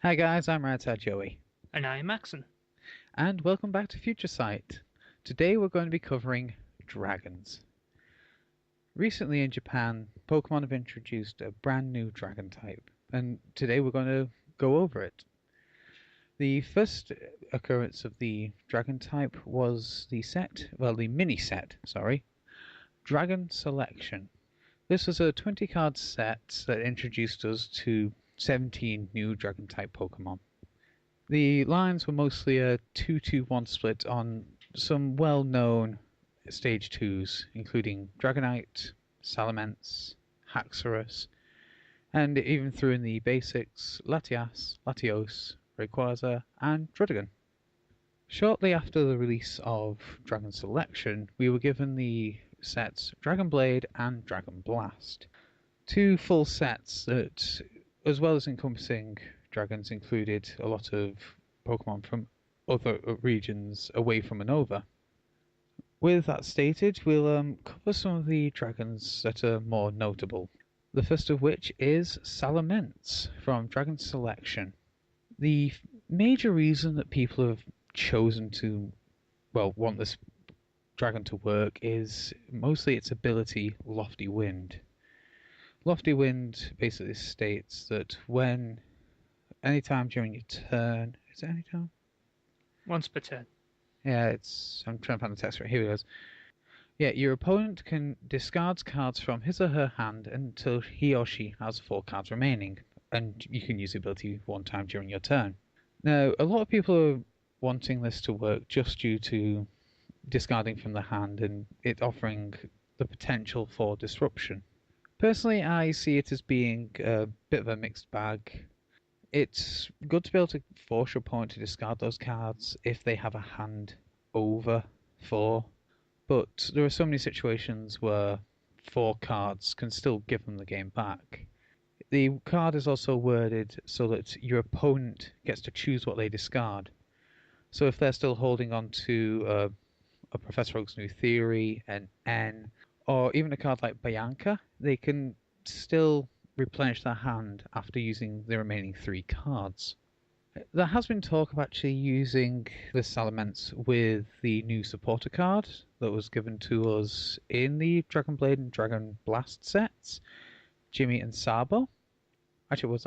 Hi guys, I'm Radtad Joey, And I'm Maxon. and welcome back to FutureSight. Today we're going to be covering dragons. Recently in Japan, Pokemon have introduced a brand new dragon type, and today we're going to go over it. The first occurrence of the dragon type was the mini set, Dragon Selection. This was a 20 card set that introduced us to 17 new dragon type Pokemon. The lines were mostly a 2-2-1 split on some well-known Stage 2s, including Dragonite, Salamence, Haxorus, and it even threw in the basics Latias, Latios, Rayquaza, and Druddigon. Shortly after the release of Dragon Selection, we were given the sets Dragon Blade and Dragon Blast. Two full sets that, as well as encompassing dragons, included a lot of Pokemon from other regions away from Unova. With that stated, we'll cover some of the dragons that are more notable. The first of which is Salamence from Dragon Selection. The major reason that people have chosen to, want this dragon to work is mostly its ability, Lofty Wind. Lofty Wind basically states that anytime during your turn, is it anytime? Once per turn. Yeah, I'm trying to find the text right here. It goes. Yeah, your opponent can discard cards from his or her hand until he or she has 4 cards remaining, and you can use the ability one time during your turn. Now, a lot of people are wanting this to work just due to discarding from the hand and it offering the potential for disruption. Personally, I see it as being a bit of a mixed bag. It's good to be able to force your opponent to discard those cards if they have a hand over 4, but there are so many situations where 4 cards can still give them the game back. The card is also worded so that your opponent gets to choose what they discard. So if they're still holding on to a Professor Oak's New Theory, an N, or even a card like Bianca, they can still replenish their hand after using the remaining 3 cards. There has been talk of actually using this Salamence with the new supporter card that was given to us in the Dragon Blade and Dragon Blast sets, Jimmy and Sabo. Actually,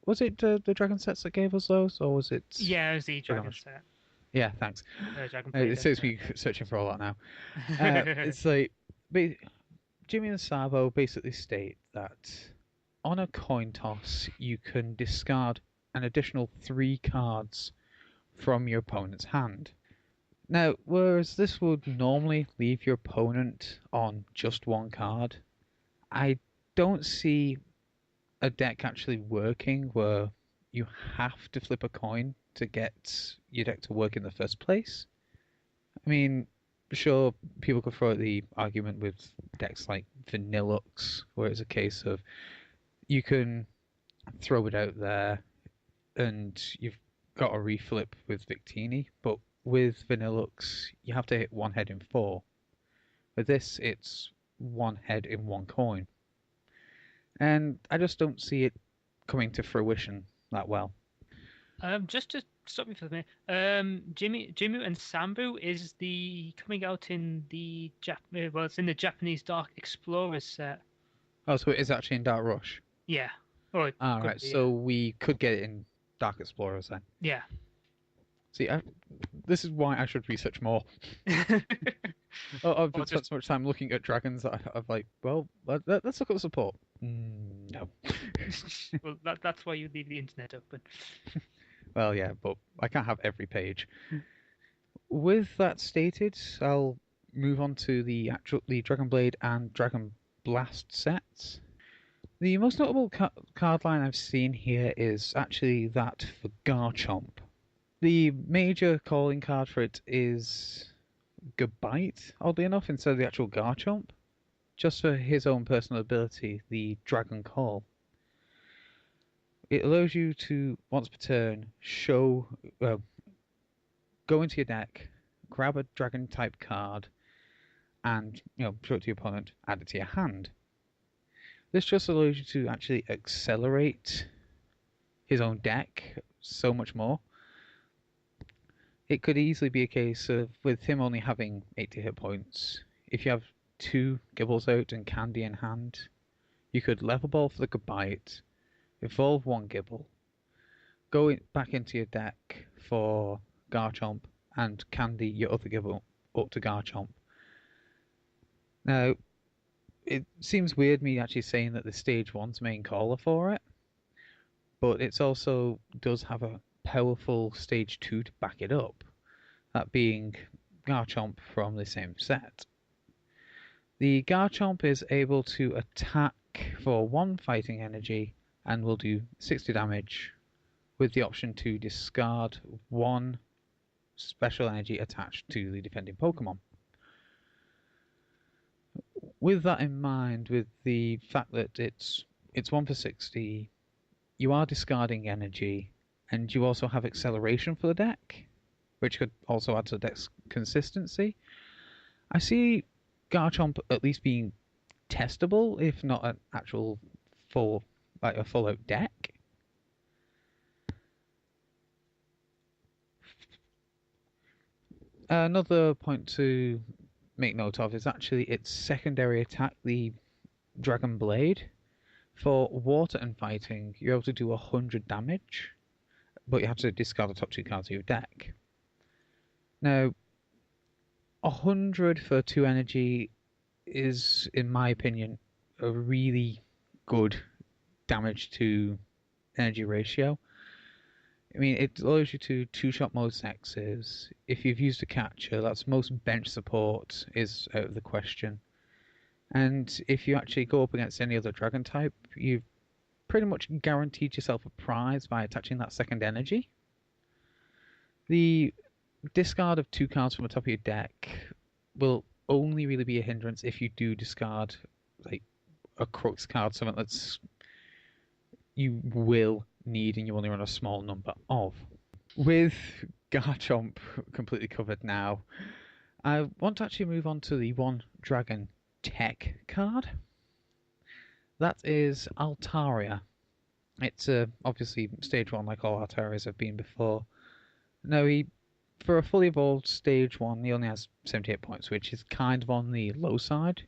was it the Dragon sets that gave us those, or was it Yeah, it was the Dragon? dragon set. Yeah, thanks. Dragon It Blade. saves me searching for all that now. It's like Jimmy and Sabo basically state that on a coin toss, you can discard an additional 3 cards from your opponent's hand. Now, whereas this would normally leave your opponent on just 1 card, I don't see a deck actually working where you have to flip a coin to get your deck to work in the first place. I mean, sure, people could throw out the argument with decks like Vanillux, where it's a case of you can throw it out there and you've got a reflip with Victini, but with Vanillux, you have to hit 1 head in 4. With this, it's 1 head in 1 coin. And I just don't see it coming to fruition that well. Just to stop you for a minute, Jimmy and Sambu is the coming out in the it's in the Japanese Dark Explorers set. Oh, so it is actually in Dark Rush. Yeah. Oh, it could Alright, be, so we could get it in Dark Explorers then. yeah. See, this is why I should research more. Yeah. I've Or spent just so much time looking at dragons that I'm like, well, let's look at the support. No. well, that's why you leave the internet open. Well, yeah, but I can't have every page. With that stated, I'll move on to the Dragon Blade and Dragon Blast sets. The most notable card line I've seen here is actually that for Garchomp. The major calling card for it is Gabite, oddly enough, instead of the actual Garchomp, just for his own personal ability, the Dragon Call. It allows you to, once per turn, go into your deck, grab a Dragon type card, and show it to your opponent, add it to your hand. This just allows you to actually accelerate his own deck so much more. It could easily be a case of, with him only having 80 hit points, if you have 2 Gibbles out and Candy in hand, you could level ball for the Goodbite, evolve 1 Gibble, go back into your deck for Garchomp, and Candy your other Gibble up to Garchomp. Now, it seems weird me actually saying that the Stage 1's main caller for it, but it also does have a powerful Stage 2 to back it up, that being Garchomp from the same set. The Garchomp is able to attack for 1 fighting energy and will do 60 damage, with the option to discard 1 special energy attached to the defending Pokemon. With that in mind, with the fact that it's 1 for 60, you are discarding energy, and you also have acceleration for the deck, which could also add to the deck's consistency. I see Garchomp at least being testable, if not an actual a full out deck. Another point to make note of is actually its secondary attack, the Dragon Blade. For water and fighting, you're able to do 100 damage, but you have to discard the top 2 cards of your deck. Now, 100 for 2 energy is, in my opinion, a really good damage to energy ratio. I mean, it allows you to 2-shot most X's. If you've used a catcher, that's most bench support is out of the question. And if you actually go up against any other dragon type, you've pretty much guaranteed yourself a prize by attaching that second energy. The discard of 2 cards from the top of your deck will only really be a hindrance if you do discard like a Crux card, something that's you will need and you only run a small number of. With Garchomp completely covered now, I want to actually move on to the 1 Dragon Tech card. That is Altaria. It's obviously Stage 1 like all Altarias have been before. Now, for a fully evolved Stage 1, he only has 78 points, which is kind of on the low side.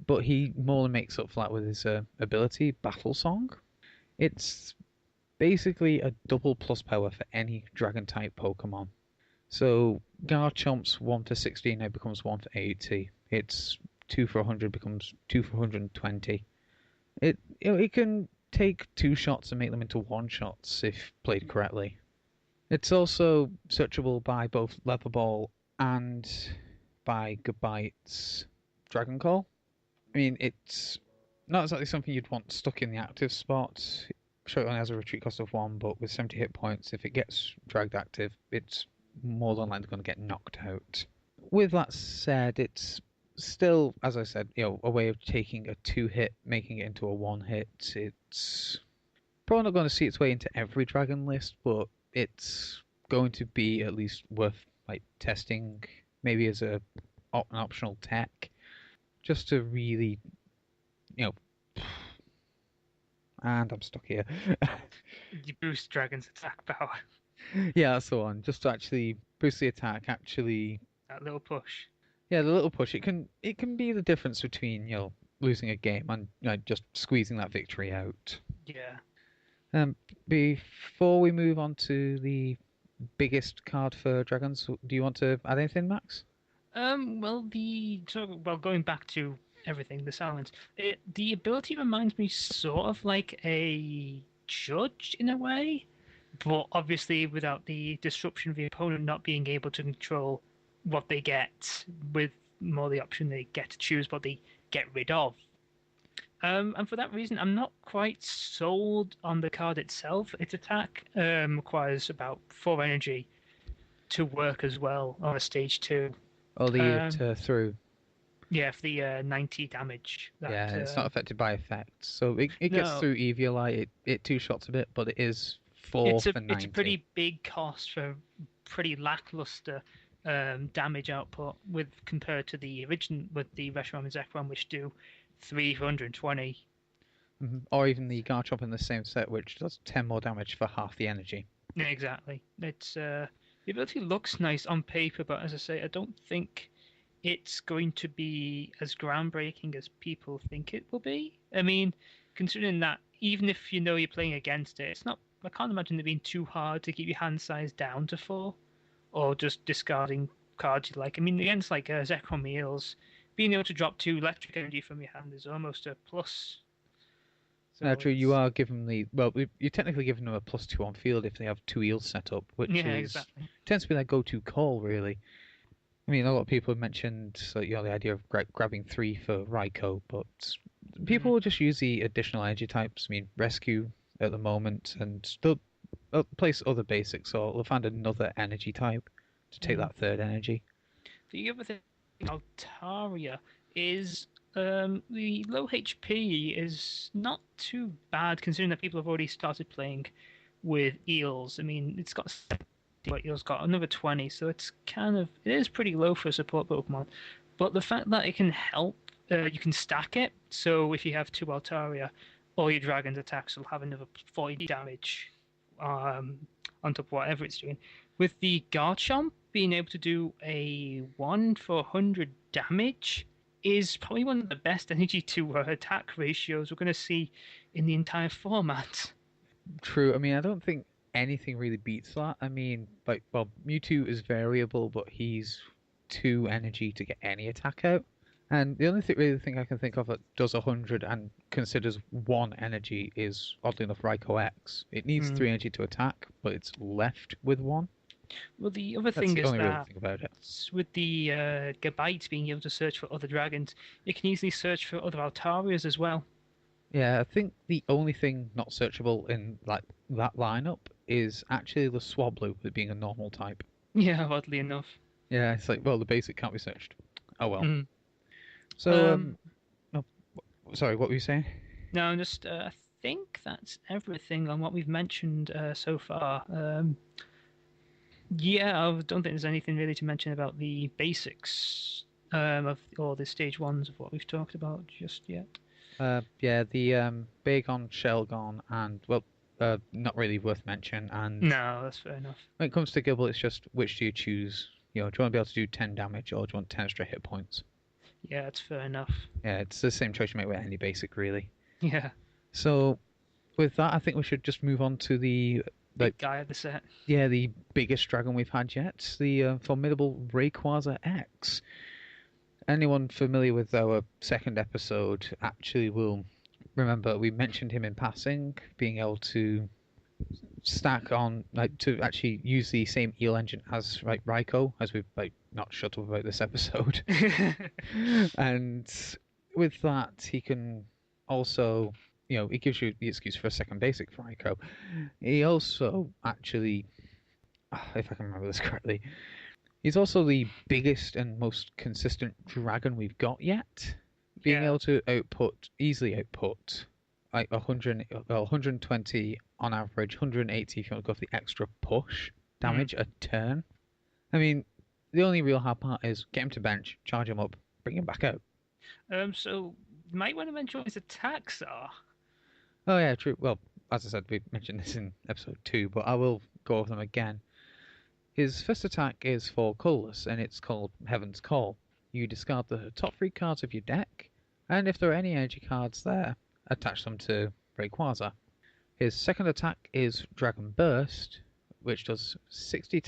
But he more than makes up for that with his ability, Battle Song. It's basically a double plus power for any Dragon-type Pokemon. So Garchomp's 1 for 60 now becomes 1 for 80. It's 2 for 100 becomes 2 for 120. It can take 2 shots and make them into 1 shots if played correctly. It's also searchable by both Leather Ball and by Goodbite's Dragon Call. I mean, it's not exactly something you'd want stuck in the active spot. Sure, it only has a retreat cost of 1, but with 70 hit points, if it gets dragged active, it's more than likely going to get knocked out. With that said, it's still, as I said, a way of taking a 2-hit, making it into a 1-hit. It's probably not going to see its way into every dragon list, but it's going to be at least worth testing, maybe as an optional tech, just to really, and I'm stuck here. You boost Dragon's attack power. Yeah, that's the one. Just to actually boost the attack, actually. That little push. Yeah, the little push. It can be the difference between losing a game and just squeezing that victory out. Yeah. Before we move on to the biggest card for dragons, do you want to add anything, Max? Going back to everything, the silence. The ability reminds me sort of like a judge in a way, but obviously without the disruption of the opponent not being able to control what they get, with more the option they get to choose what they get rid of. And for that reason, I'm not quite sold on the card itself. Its attack requires about 4 energy to work as well on a stage 2. Or the through. Yeah, for the 90 damage. It's not affected by effects. So it gets No. through Eviolite. It 2-shots a bit, but it is 4 for 90. It's a pretty big cost for pretty lackluster damage output compared to the original with the Reshiram and Zekrom, which do 3 for 120. Or even the Garchomp in the same set, which does 10 more damage for half the energy. Yeah, exactly. It's the ability looks nice on paper, but as I say, I don't think it's going to be as groundbreaking as people think it will be. I mean, considering that even if you know you're playing against it, it's not. I can't imagine it being too hard to keep your hand size down to 4, or just discarding cards you like. I mean, against like Zekrom, being able to drop 2 electric energy from your hand is almost a plus. So True, you it's are giving you're technically giving them a +2 on field if they have 2 eels set up, which yeah, is exactly. tends to be their go-to call, really. I mean, a lot of people have mentioned the idea of grabbing 3 for Raikou, but people Mm. will just use the additional energy types. I mean, Rescue at the moment, and they'll place other basics, or they'll find another energy type to take Mm. that third energy. The other thing, Altaria, is the low HP is not too bad considering that people have already started playing with eels. I mean, it's got 70, but eels got another 20, so it is pretty low for a support Pokemon. But the fact that it can help, you can stack it. So if you have 2 Altaria, all your Dragon's attacks will have another 40 damage um, on top of whatever it's doing. With the Garchomp being able to do a 1 for 100 damage is probably one of the best energy to attack ratios we're going to see in the entire format. True. I mean, I don't think anything really beats that. I mean, Mewtwo is variable, but he's 2 energy to get any attack out. And the only really thing I can think of that does 100 and considers 1 energy is, oddly enough, Raikou X. It needs Mm. 3 energy to attack, but it's left with 1. Well, the other That's thing the is only real that thing about it. with the Gabite being able to search for other dragons, it can easily search for other Altarias as well. Yeah, I think the only thing not searchable in like that lineup is actually the Swablu, with it being a normal type. Yeah, oddly enough. Yeah, it's like, well, the basic can't be searched. Oh well. Mm. So, Um, oh, sorry, what were you saying? no, just I think that's everything on what we've mentioned so far. Yeah, I don't think there's anything really to mention about the basics of all the stage ones of what we've talked about just yet. Yeah, the Bagon, Shelgon, and not really worth mention. And No, that's fair enough. when it comes to Gibble, it's just which do you choose? You know, do you want to be able to do 10 damage or do you want 10 extra hit points? Yeah, that's fair enough. Yeah, it's the same choice you make with any basic, really. Yeah, So with that, I think we should just move on to the big like guy of the set. the biggest dragon we've had yet, the formidable Rayquaza X. Anyone familiar with our second episode actually will remember we mentioned him in passing, being able to stack on to actually use the same eel engine as Raikou, as we've not shut up about this episode. And with that, he can also, it gives you the excuse for a second basic for Raikou. He also actually, if I can remember this correctly, he's also the biggest and most consistent dragon we've got yet. Being Yeah. able to easily output like 120 on average, 180 if you want to go for the extra push Mm. damage a turn. I mean, the only real hard part is get him to bench, charge him up, bring him back out. So you might want to mention what his attacks are. Oh yeah, true. Well, as I said, we mentioned this in episode 2, but I will go over them again. His first attack is for colorless, and it's called Heaven's Call. You discard the top 3 cards of your deck, and if there are any energy cards there, attach them to Rayquaza. His second attack is Dragon Burst, which does 60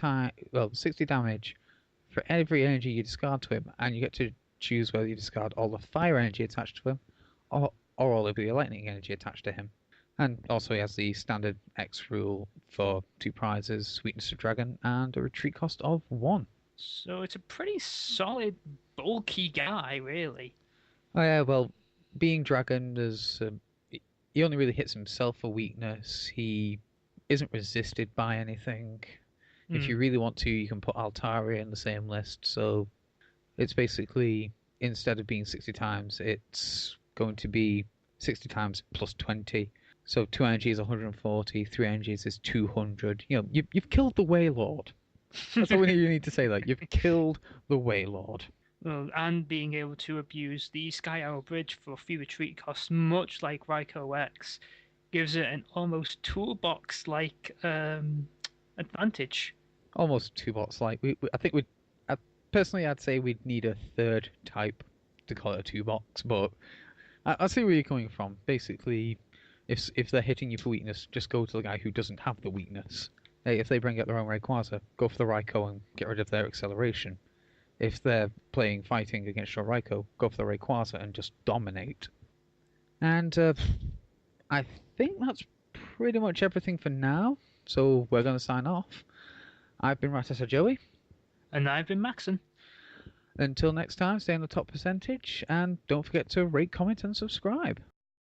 damage for every energy you discard to him, and you get to choose whether you discard all the fire energy attached to him, or all of the lightning energy attached to him. And also he has the standard X rule for 2 prizes, Sweetness of Dragon, and a retreat cost of 1. So it's a pretty solid, bulky guy, really. Oh yeah, well, being Dragon, he only really hits himself for weakness. He isn't resisted by anything. If Mm. you really want to, you can put Altaria in the same list. So it's basically, instead of being 60 times, it's going to be 60 times plus 20. So 2 energy is 140, 3 energies is 200. You've killed the Waylord. That's all you need to say. You've killed the Waylord. And being able to abuse the Sky Arrow Bridge for free retreat costs, much like Raikou X, gives it an almost toolbox-like advantage. Almost two bots. Like I think we, personally, I'd say we'd need a third type to call it a two box. But I see where you're coming from. Basically, if they're hitting you for weakness, just go to the guy who doesn't have the weakness. Hey, if they bring up their own Rayquaza, go for the Raikou and get rid of their acceleration. If they're fighting against your Raikou, go for the Rayquaza and just dominate. And I think that's pretty much everything for now. So we're going to sign off. I've been Ratasa Joey. And I've been Maxon. Until next time, stay on the top percentage and don't forget to rate, comment, and subscribe.